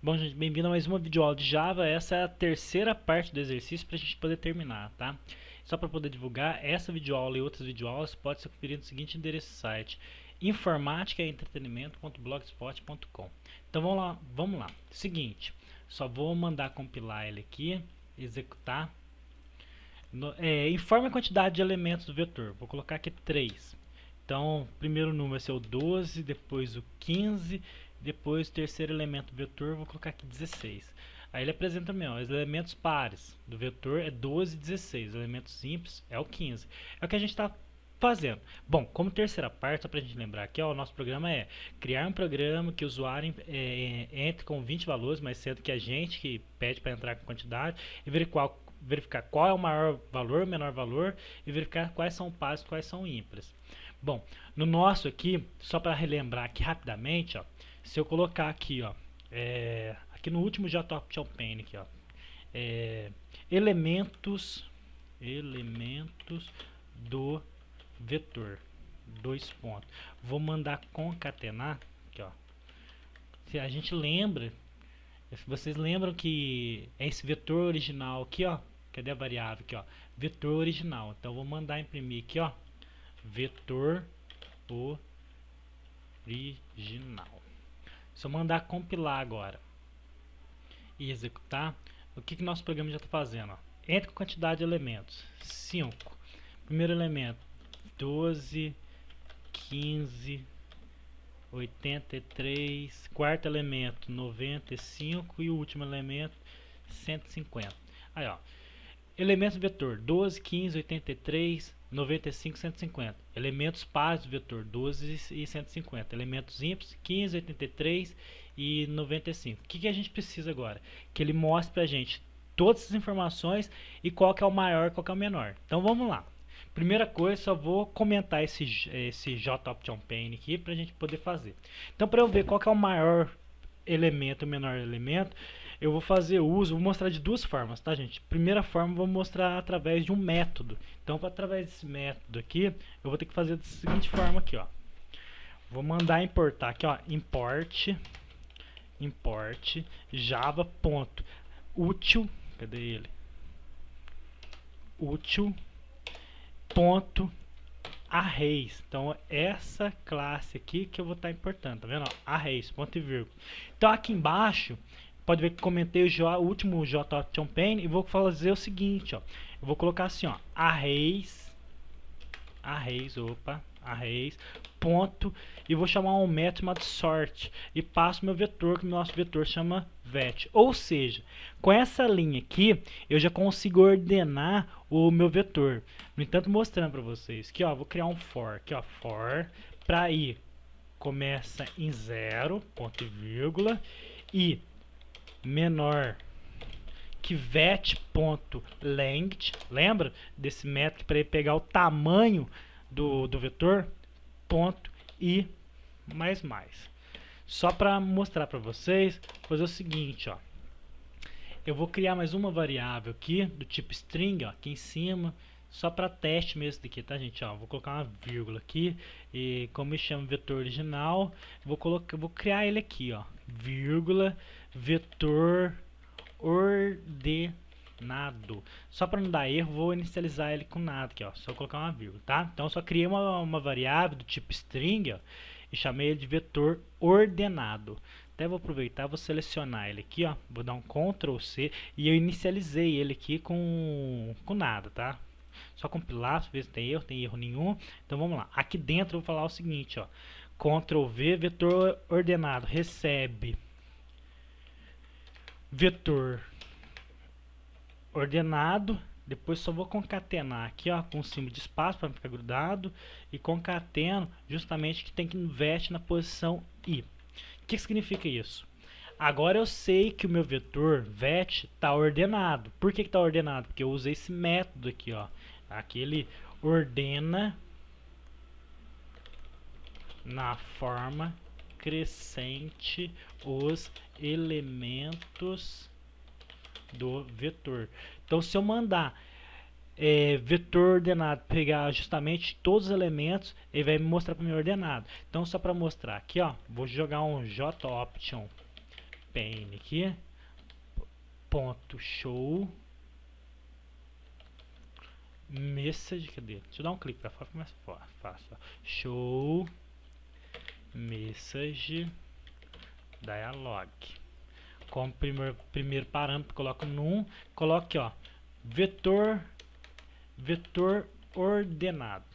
Bom, gente, bem-vindo a mais uma videoaula de Java. Essa é a terceira parte do exercício para a gente poder terminar, tá? Só para poder divulgar, essa videoaula e outras videoaulas pode ser conferido no seguinte endereço de site: informaticaeentretenimento.blogspot.com. Então vamos lá. Seguinte, só vou mandar compilar ele aqui, executar. Informe a quantidade de elementos do vetor. Vou colocar aqui 3. Então, o primeiro número vai ser o 12, depois o 15, depois o terceiro elemento do vetor, vou colocar aqui 16. Aí ele apresenta mesmo, os elementos pares do vetor é 12 e 16, os elementos ímpares é o 15. É o que a gente está fazendo. Bom, como terceira parte, só para a gente lembrar aqui, ó, o nosso programa é criar um programa que o usuário entre com 20 valores, mais cedo que a gente, que pede para entrar com quantidade, e verificar qual é o maior valor, o menor valor, e verificar quais são pares e quais são ímpares. Bom, no nosso aqui, só para relembrar aqui rapidamente, ó, se eu colocar aqui, ó, aqui no último JOptionPane aqui, ó, elementos do vetor, dois pontos. Vou mandar concatenar, aqui, ó. Se a gente lembra, se vocês lembram que é esse vetor original aqui, ó, cadê a variável aqui, ó, vetor original. Então vou mandar imprimir aqui, ó, vetor original. Se eu mandar compilar agora e executar, o que nosso programa já está fazendo? Ó? Entre com quantidade de elementos. 5. Primeiro elemento, 12, 15, 83. Quarto elemento, 95. E o último elemento, 150. Aí, ó. Elementos do vetor 12, 15, 83, 95, 150. Elementos pares do vetor 12 e 150. Elementos ímpares 15, 83 e 95. O que a gente precisa agora? Que ele mostre pra gente todas essas informações e qual que é o maior e qual que é o menor. Então vamos lá. Primeira coisa, só vou comentar esse JOptionPane aqui pra gente poder fazer. Então para eu ver qual que é o maior elemento e o menor elemento, eu vou fazer uso, vou mostrar de duas formas, tá, gente? Primeira forma, vou mostrar através de um método. Então, através desse método aqui, eu vou ter que fazer da seguinte forma aqui, ó. Vou mandar importar aqui, ó, import java.util, cadê ele? Util.arrays. Então, essa classe aqui que eu vou estar importando, tá vendo? Arrays, ponto e vírgula. Então, aqui embaixo, pode ver que comentei o último JOptionPane e vou fazer o seguinte, ó. Eu vou colocar assim, ó, arrays, ponto, e vou chamar um método chamado sort e passo meu vetor, que o nosso vetor chama vet. Ou seja, com essa linha aqui, eu já consigo ordenar o meu vetor. No entanto, mostrando para vocês que, ó, vou criar um for, aqui, ó, for para i começa em 0, ponto e vírgula, e menor que vet.length, lembra desse método para ele pegar o tamanho do vetor, ponto e mais. Só para mostrar para vocês, fazer o seguinte, ó. Eu vou criar mais uma variável aqui do tipo string, ó, aqui em cima, só para teste mesmo daqui, tá, gente? Ó, vou colocar uma vírgula aqui e como me chama vetor original, vou criar ele aqui, ó, vírgula vetor ordenado. Só para não dar erro, vou inicializar ele com nada aqui, ó, só colocar uma vírgula, tá? Então só criei uma variável do tipo string, ó, e chamei ele de vetor ordenado. Até vou aproveitar, vou selecionar ele aqui, ó, vou dar um Ctrl C e eu inicializei ele aqui com nada, tá? Só compilar, ver se tem erro nenhum. Então vamos lá. Aqui dentro eu vou falar o seguinte, ó, Ctrl V, vetor ordenado, recebe vetor ordenado, depois só vou concatenar aqui, ó, com o símbolo de espaço para não ficar grudado, e concateno justamente que tem que vet na posição i. O que significa isso? Agora eu sei que o meu vetor vet está ordenado. Por que está ordenado? Porque eu usei esse método aqui, ó. Aqui ele ordena na forma crescente os elementos do vetor. Então, se eu mandar vetor ordenado pegar justamente todos os elementos, ele vai me mostrar para mim ordenado. Então, só para mostrar aqui, ó, vou jogar um JOption pane aqui, ponto show message, cadê? Deixa eu dar um clique para fora, mais fácil. Show message dialog. Como primeiro parâmetro, coloco num, coloque ó, vetor ordenado.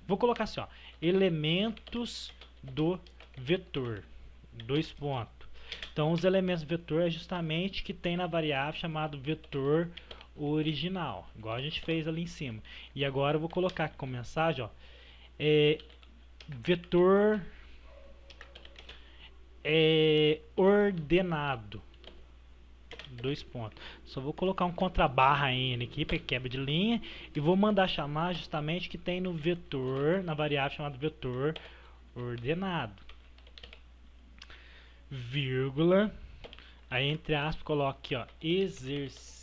Vou colocar assim ó, elementos do vetor, dois pontos. Então os elementos do vetor é justamente que tem na variável chamado vetor original, igual a gente fez ali em cima. E agora eu vou colocar aqui como mensagem, ó, vetor ordenado, dois pontos. Só vou colocar um contrabarra n aqui para quebra de linha e vou mandar chamar justamente que tem no vetor, na variável chamada vetor ordenado, vírgula, aí entre aspas coloque ó, exercício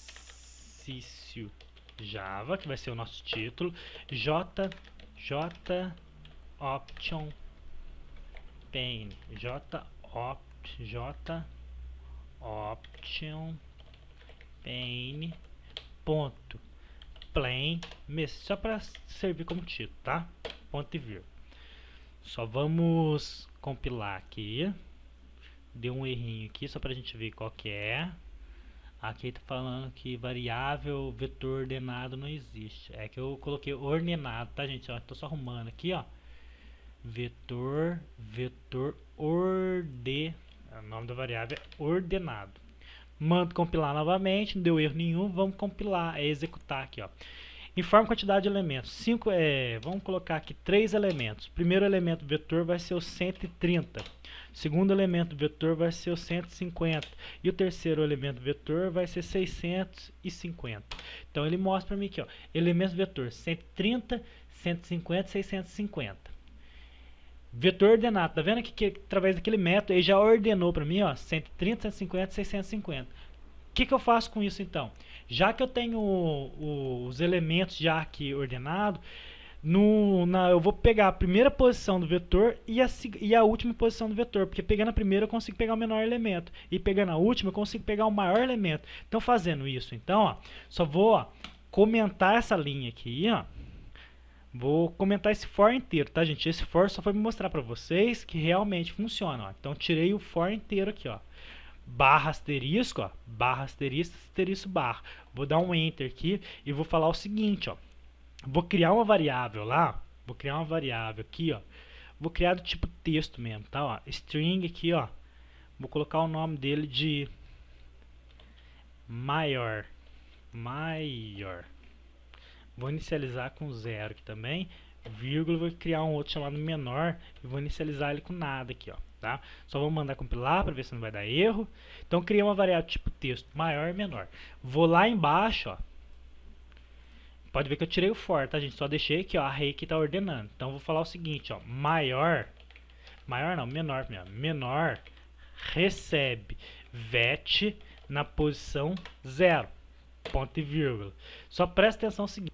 Java, que vai ser o nosso título, j option pane, j option pane ponto plain message, só para servir como título, tá? Ponto e vírgula. Só vamos compilar aqui. Deu um errinho aqui só para a gente ver qual que é. Aqui está falando que variável vetor ordenado não existe. É que eu coloquei ordenado, tá, gente? Estou só arrumando aqui, ó. Vetor o nome da variável é ordenado. Mando compilar novamente, não deu erro nenhum. Vamos compilar, executar aqui, ó. Informe quantidade de elementos. Vamos colocar aqui 3 elementos. O primeiro elemento vetor vai ser o 130. O segundo elemento vetor vai ser o 150. E o terceiro elemento vetor vai ser 650. Então ele mostra para mim aqui, ó, elementos vetor 130, 150, 650. Vetor ordenado, tá vendo aqui que através daquele método ele já ordenou para mim, ó, 130, 150, 650. O que eu faço com isso então? Já que eu tenho os elementos já aqui ordenados, eu vou pegar a primeira posição do vetor e a última posição do vetor, porque pegando a primeira eu consigo pegar o menor elemento e pegando a última eu consigo pegar o maior elemento. Então fazendo isso, então, ó, só vou ó, comentar essa linha aqui, ó. Vou comentar esse for inteiro, tá, gente? Esse for só foi me mostrar para vocês que realmente funciona, ó. Então tirei o for inteiro aqui, ó. Barra asterisco, ó, barra asterisco, asterisco barra. Vou dar um enter aqui e vou falar o seguinte, ó. Vou criar uma variável lá, vou criar uma variável aqui, ó. Vou criar do tipo texto mesmo, tá, ó. String aqui, ó. Vou colocar o nome dele de maior. Vou inicializar com 0 aqui também, vírgula, vou criar um outro chamado menor e vou inicializar ele com nada aqui, ó. Tá? Só vou mandar compilar para ver se não vai dar erro. Então criei uma variável tipo texto, maior e menor. Vou lá embaixo, ó. Pode ver que eu tirei o for, tá, gente? Só deixei aqui, ó, a array que está ordenando. Então vou falar o seguinte, ó, menor recebe vet na posição 0, ponto e vírgula. Só presta atenção no seguinte.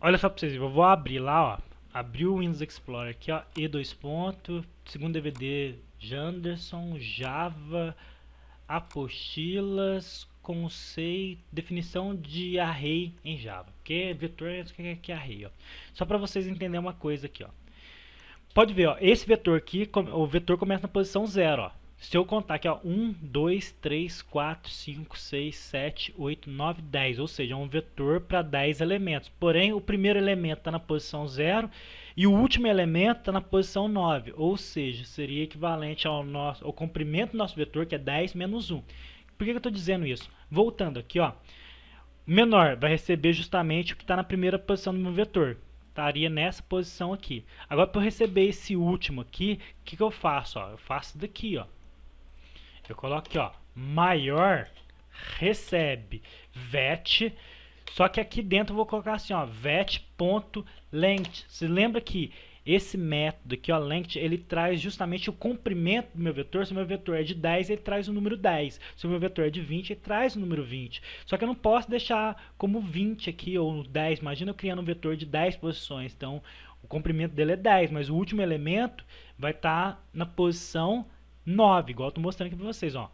Olha só para vocês, eu vou abrir lá, ó. Abriu o Windows Explorer aqui, ó, E2 ponto, segundo DVD Janderson, Java, apostilas, conceito, definição de array em Java. Porque vetor é array, ó. Só para vocês entenderem uma coisa aqui, ó. Pode ver, ó, esse vetor aqui, o vetor começa na posição 0, ó. Se eu contar aqui, ó, 1, 2, 3, 4, 5, 6, 7, 8, 9, 10, ou seja, é um vetor para 10 elementos. Porém, o primeiro elemento está na posição 0 e o último elemento está na posição 9, ou seja, seria equivalente ao comprimento do nosso vetor, que é 10 menos 1. Por que eu estou dizendo isso? Voltando aqui, ó, menor vai receber justamente o que está na primeira posição do meu vetor. Estaria nessa posição aqui. Agora, para eu receber esse último aqui, o que eu faço? Ó? Eu faço daqui, ó. Eu coloco aqui, ó, maior recebe vet, só que aqui dentro eu vou colocar assim, ó, vet.length. Você lembra que esse método aqui, ó, length, ele traz justamente o comprimento do meu vetor. Se o meu vetor é de 10, ele traz o número 10. Se o meu vetor é de 20, ele traz o número 20. Só que eu não posso deixar como 20 aqui, ou 10. Imagina eu criando um vetor de 10 posições. Então, o comprimento dele é 10, mas o último elemento vai estar na posição 9, igual eu estou mostrando aqui para vocês, ó.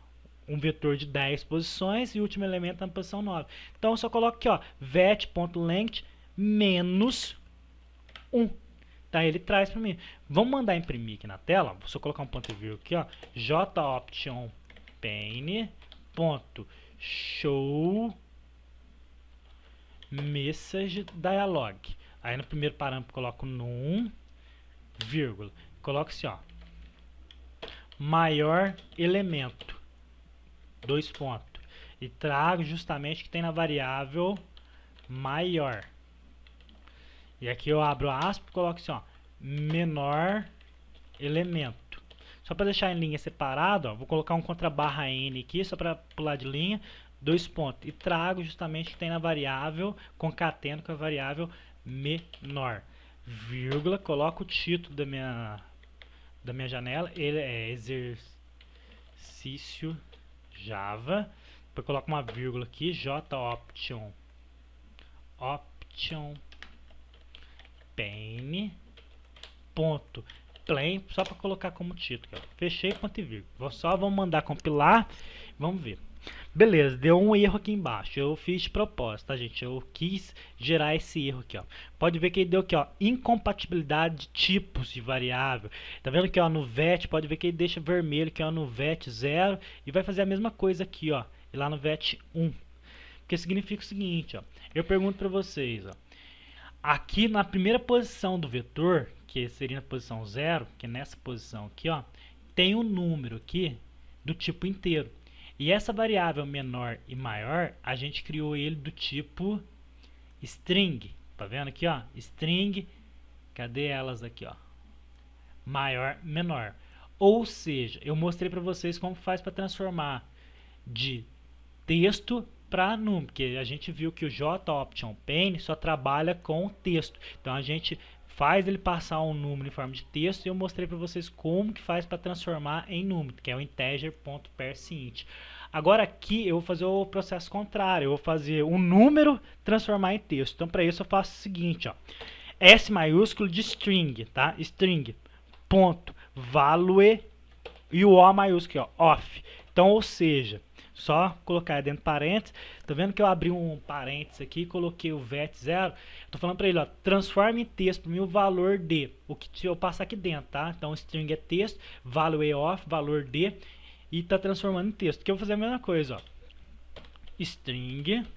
um vetor de 10 posições e o último elemento na posição 9. Então eu só coloco aqui, ó, vet.length menos 1. Tá, ele traz para mim. Vamos mandar imprimir aqui na tela. Vou só colocar um ponto e vírgula aqui, ó. Joption pane ponto show message dialog. Aí no primeiro parâmetro coloco num, vírgula. Coloco assim, ó. Maior elemento. 2 pontos. E trago justamente o que tem na variável maior. E aqui eu abro aspas e coloco assim, ó, menor elemento. Só para deixar em linha separado, ó, vou colocar um contra barra N aqui, só para pular de linha, 2 pontos. E trago justamente o que tem na variável, concateno com a variável menor. Vírgula, coloco o título da minha janela, ele é exercício Java. Depois coloco uma vírgula aqui, joption pane ponto plain, só para colocar como título. Fechei, ponto e vírgula. Vamos mandar compilar, vamos ver. Beleza, deu um erro aqui embaixo. Eu fiz de propósito, tá, gente? Eu quis gerar esse erro aqui, ó. Pode ver que ele deu aqui, ó, incompatibilidade de tipos de variável. Tá vendo aqui, ó, no vet, pode ver que ele deixa vermelho aqui, ó, no vet 0 e vai fazer a mesma coisa aqui, ó, e lá no vet 1. Que significa o seguinte, ó. Eu pergunto para vocês, ó. Aqui na primeira posição do vetor, que seria na posição 0, que é nessa posição aqui, ó, tem um número aqui do tipo inteiro. E essa variável menor e maior, a gente criou ele do tipo string. Tá vendo aqui, ó? String, cadê elas aqui, ó? Maior, menor. Ou seja, eu mostrei para vocês como faz para transformar de texto para número, porque a gente viu que o Joption pane só trabalha com texto. Então a gente faz ele passar um número em forma de texto e eu mostrei para vocês como que faz para transformar em número, que é o integer.parseInt. Agora aqui eu vou fazer o processo contrário, eu vou fazer um número transformar em texto. Então para isso eu faço o seguinte, ó, S maiúsculo de string, tá? String, ponto, value e o O maiúsculo, ó, off. Então, ou seja, só colocar dentro de parênteses. Tá vendo que eu abri um parênteses aqui e coloquei o vet 0. Tô falando para ele, ó, transforme em texto para mim o valor de o que eu passar aqui dentro, tá? Então, string é texto, value off, valor de, e tá transformando em texto. Que eu vou fazer a mesma coisa, ó. String,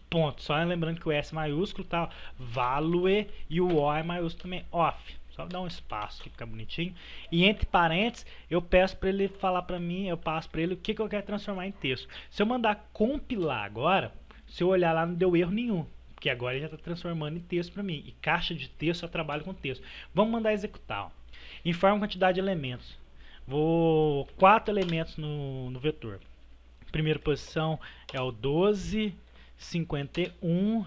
ponto. Só lembrando que o S é maiúsculo, tá? Value e o O é maiúsculo também, off. Só dar um espaço aqui, fica bonitinho. E entre parênteses, eu peço para ele falar para mim, eu passo para ele o que eu quero transformar em texto. Se eu mandar compilar agora, se eu olhar lá não deu erro nenhum, porque agora ele já está transformando em texto para mim. E caixa de texto eu trabalho com texto. Vamos mandar executar. Ó. Informa quantidade de elementos. Vou 4 elementos no vetor. Primeira posição é o 12, 51,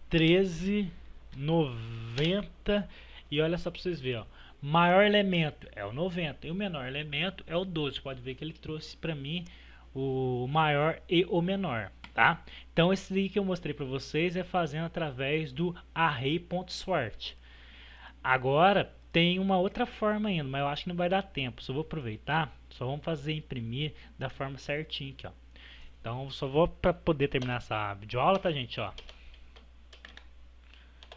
13, 90. E olha só para vocês verem, ó, maior elemento é o 90 e o menor elemento é o 12. Pode ver que ele trouxe para mim o maior e o menor, tá? Então esse aí que eu mostrei para vocês é fazendo através do array.sort. Agora tem uma outra forma ainda, mas eu acho que não vai dar tempo. Só vou aproveitar, só vamos fazer imprimir da forma certinha aqui, ó. Então só vou para poder terminar essa videoaula, tá, gente, ó.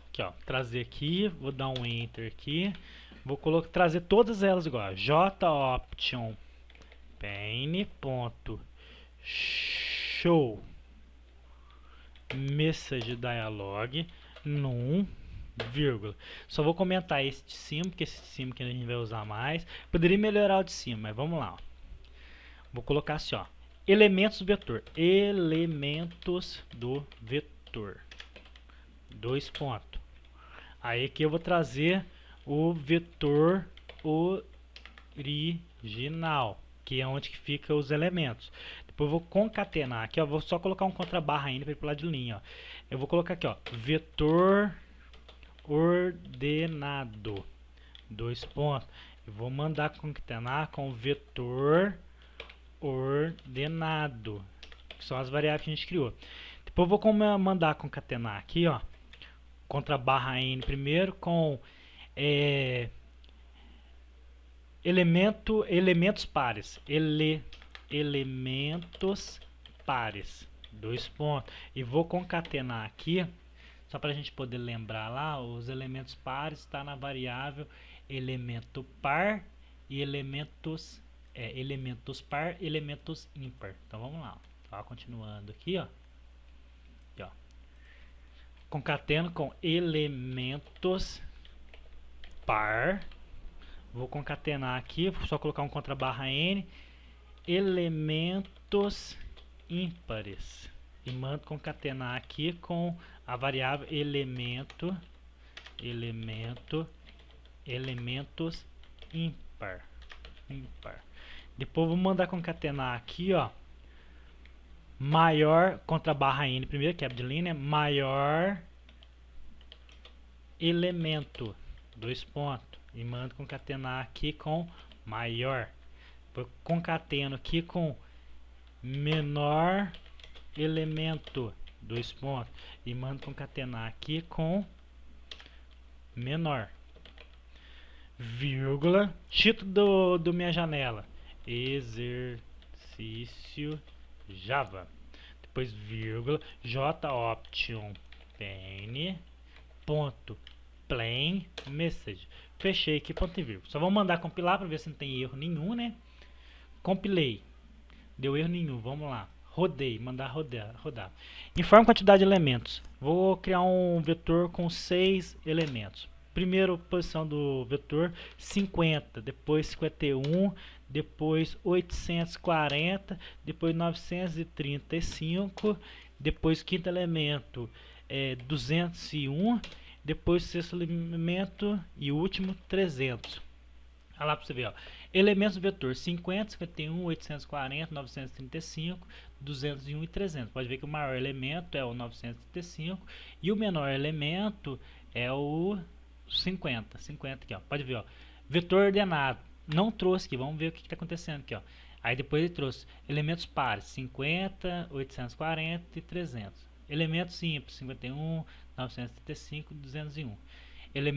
Aqui, ó, trazer aqui, vou dar um enter aqui, vou trazer todas elas igual, joption pane ponto show message dialog num, vírgula. Só vou comentar esse de cima, porque esse de cima que a gente vai usar mais. Poderia melhorar o de cima, mas vamos lá, ó. Vou colocar assim, ó, elementos do vetor, elementos do vetor, 2 pontos. Aí aqui eu vou trazer o vetor original, que é onde que fica os elementos. Depois eu vou concatenar aqui, ó, vou só colocar um contra barra ainda para ir pular de linha, ó. Eu vou colocar aqui, ó, vetor ordenado, 2 pontos. Eu vou mandar concatenar com vetor ordenado, que são as variáveis que a gente criou. Depois eu vou mandar concatenar aqui, ó, contra barra N primeiro com elementos pares, elementos elementos pares. 2 pontos. E vou concatenar aqui, só para a gente poder lembrar lá, os elementos pares está na variável elemento par e elementos par, elementos ímpar. Então vamos lá, tá, continuando aqui, ó. Aqui, ó. Concateno com elementos par. Vou concatenar aqui, vou só colocar um contra barra n, elementos ímpares. E mando concatenar aqui com a variável elementos ímpar. Depois vou mandar concatenar aqui, ó, maior contra barra n primeiro, que é de linha, maior elemento, 2 pontos, e mando concatenar aqui com maior. Depois concateno aqui com menor elemento, 2 pontos, e mando concatenar aqui com menor, vírgula, título do minha janela, exercício Java, depois vírgula, joption pane ponto plain message, fechei aqui, ponto e vírgula. Só vamos mandar compilar para ver se não tem erro nenhum, né? Compilei, deu erro nenhum, vamos lá, rodei, mandar rodar. Informe quantidade de elementos. Vou criar um vetor com 6 elementos. Primeira posição do vetor 50, depois 51, depois 840, depois 935, depois quinto elemento 201, depois sexto elemento e último 300. Olha lá para você ver, ó. Elementos do vetor 50, 51, 840, 935, 201 e 300. Pode ver que o maior elemento é o 935 e o menor elemento é o 50 aqui, ó. Pode ver, ó. Vetor ordenado. Não trouxe aqui, vamos ver o que está acontecendo aqui, ó. Aí depois ele trouxe elementos pares, 50, 840 e 300. Elementos simples, 51, 935 e 201. Ele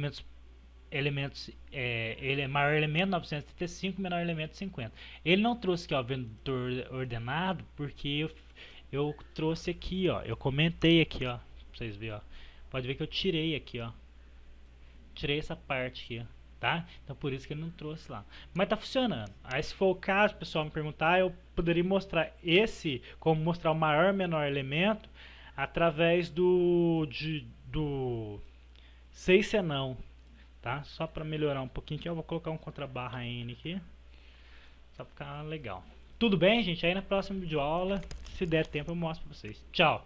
é maior elemento 935, menor elemento 50. Ele não trouxe aqui, ó, vetor ordenado, porque eu trouxe aqui, ó, eu comentei aqui, ó, pra vocês verem, ó. Pode ver que eu tirei aqui, ó. Tirei essa parte aqui, ó, tá? Então por isso que ele não trouxe lá. Mas tá funcionando. Aí se for o caso, o pessoal me perguntar, eu poderia mostrar como mostrar o maior e menor elemento através do 6 senão. Tá? Só para melhorar um pouquinho aqui, eu vou colocar um contra barra n aqui, só para ficar legal. Tudo bem, gente? Aí na próxima videoaula, se der tempo, eu mostro para vocês. Tchau!